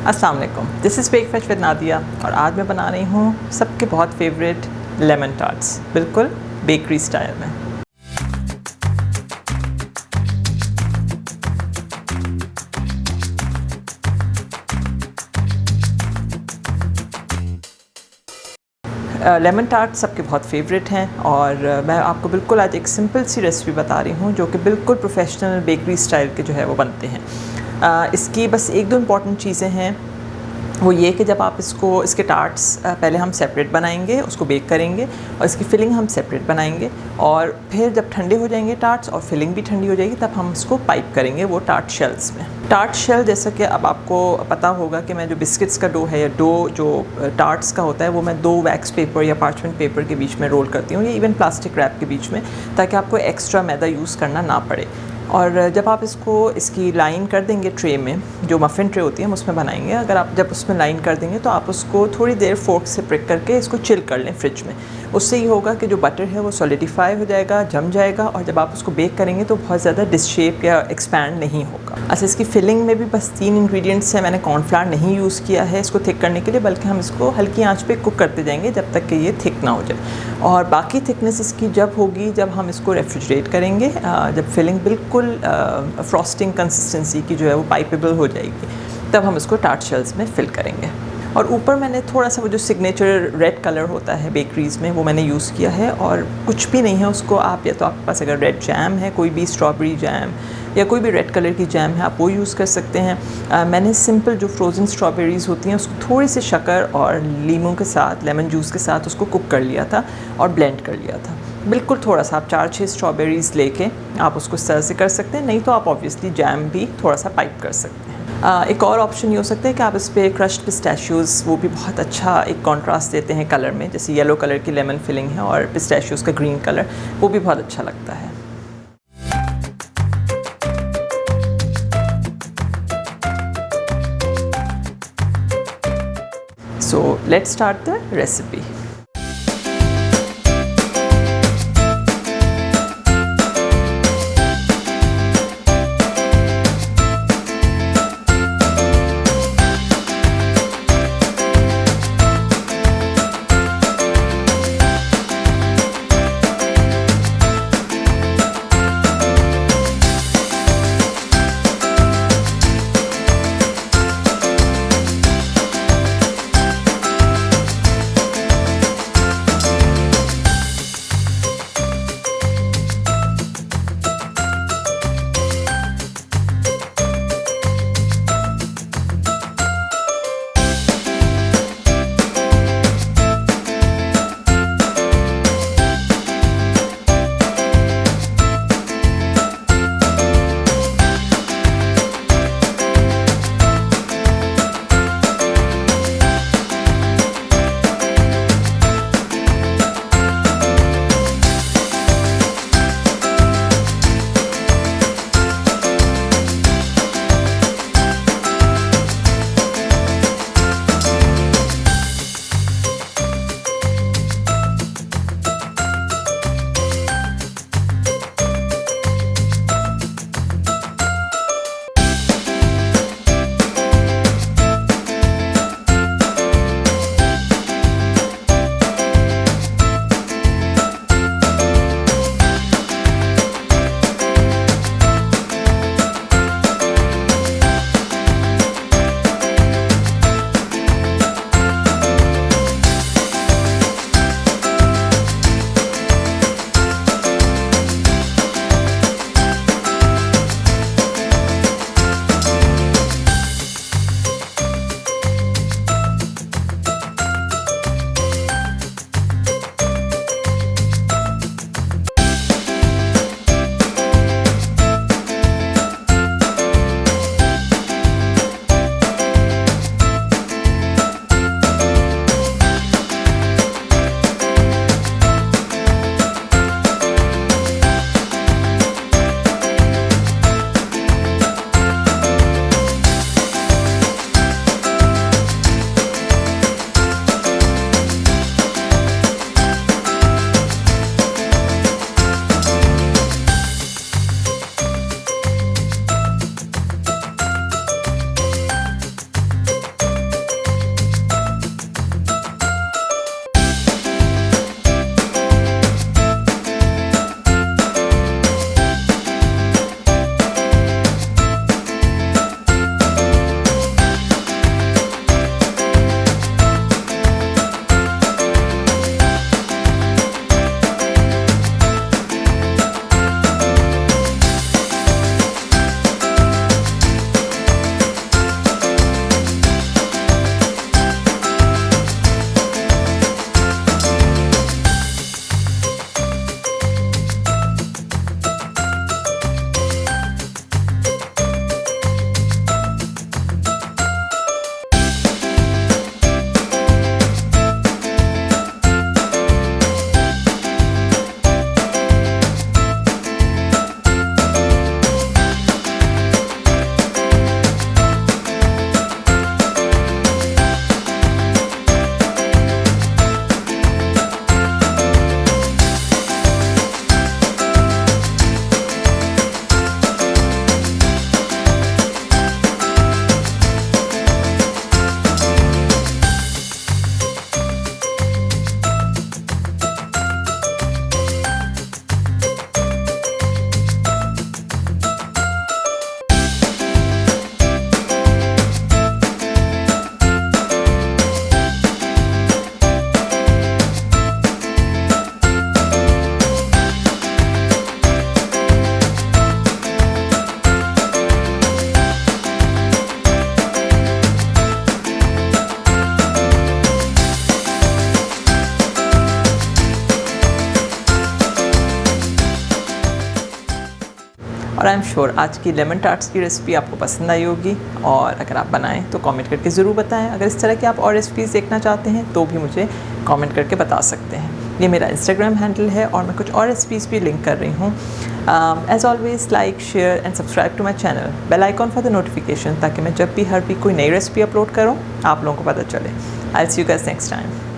अस्सलाम वालेकुम, this is breakfast with Nadia और आज मैं बना रही हूँ सबके बहुत फेवरेट लेमन टार्ट्स, बिल्कुल बेकरी स्टाइल में। लेमन टार्ट सबके बहुत फेवरेट हैं और मैं आपको बिल्कुल आज एक सिंपल सी रेसिपी बता रही हूँ जो कि बिल्कुल प्रोफेशनल बेकरी स्टाइल के जो है वो बनते हैं। इसकी बस एक दो इम्पॉर्टेंट चीज़ें हैं, वो ये कि जब आप इसके टार्ट्स पहले हम सेपरेट बनाएंगे, उसको बेक करेंगे और इसकी फिलिंग हम सेपरेट बनाएंगे और फिर जब ठंडे हो जाएंगे टार्ट्स और फिलिंग भी ठंडी हो जाएगी तब हम इसको पाइप करेंगे वो टार्ट शेल्स में। टार्ट शेल जैसा कि अब आपको पता होगा कि मैं जो बिस्किट्स का डो है या डो जो टार्ट्स का होता है वो मैं 2 वैक्स पेपर या पार्चमेंट पेपर के बीच में रोल करती हूँ या इवन प्लास्टिक रैप के बीच में, ताकि आपको एक्स्ट्रा मैदा यूज़ करना ना पड़े। और जब आप इसकी लाइन कर देंगे ट्रे में, जो मफ़िन ट्रे होती है हम उसमें बनाएंगे, अगर आप जब उसमें लाइन कर देंगे तो आप उसको थोड़ी देर फोर्क से प्रिक करके इसको चिल कर लें फ्रिज में। उससे ये होगा कि जो बटर है वो सॉलिडिफाई हो जाएगा, जम जाएगा और जब आप उसको बेक करेंगे तो बहुत ज़्यादा डिसशेप या एक्सपैंड नहीं होगा। अच्छा, इसकी फिलिंग में भी बस 3 इंग्रेडिएंट्स हैं। मैंने कॉर्नफ्लावर नहीं यूज़ किया है इसको थिक करने के लिए, बल्कि हम इसको हल्की आंच पे कुक करते जाएंगे जब तक कि ये थिक ना हो जाए। और बाकी थिकनेस इसकी जब होगी जब हम इसको रेफ्रिजरेट करेंगे, जब फिलिंग बिल्कुल फ्रॉस्टिंग कंसिस्टेंसी की जो है वो पाइपेबल हो जाएगी, तब हम इसको टार्ट शेल्स में फिल करेंगे। और ऊपर मैंने थोड़ा सा वो जो सिग्नेचर रेड कलर होता है बेकरीज़ में वो मैंने यूज़ किया है, और कुछ भी नहीं है उसको आप, या तो आपके पास अगर रेड जैम है, कोई भी स्ट्रॉबेरी जैम या कोई भी रेड कलर की जैम है आप वो यूज़ कर सकते हैं। मैंने सिंपल जो फ्रोज़न स्ट्रॉबेरीज़ होती हैं उसको थोड़ी सी शक्कर और लीमू के साथ, लेमन जूस के साथ उसको कुक कर लिया था और ब्लेंड कर लिया था। बिल्कुल थोड़ा सा, आप 4-6 स्ट्रॉबेरीज़ लेके आप उसको इस तरह से कर सकते हैं, नहीं तो आप ऑब्वियसली जैम भी थोड़ा सा पाइप कर सकते हैं। एक और ऑप्शन ये हो सकता है कि आप इस पर क्रश्ड पिस्टैशियोज़, वो भी बहुत अच्छा एक कॉन्ट्रास्ट देते हैं कलर में, जैसे येलो कलर की लेमन फिलिंग है और पिस्टैशियोज़ का ग्रीन कलर, वो भी बहुत अच्छा लगता है। So let's start the recipe. और आई एम श्योर आज की लेमन टार्ट्स की रेसिपी आपको पसंद आई होगी, और अगर आप बनाएं तो कमेंट करके ज़रूर बताएं। अगर इस तरह की आप और रेसिपीज़ देखना चाहते हैं तो भी मुझे कमेंट करके बता सकते हैं। ये मेरा इंस्टाग्राम हैंडल है और मैं कुछ और रेसिपीज़ भी लिंक कर रही हूँ। As always like, share and subscribe to my channel, bell icon for the notification, ताकि मैं जब भी हर वीक कोई नई रेसिपी अपलोड करूँ आप लोगों को पता चले। I will see you guys next time.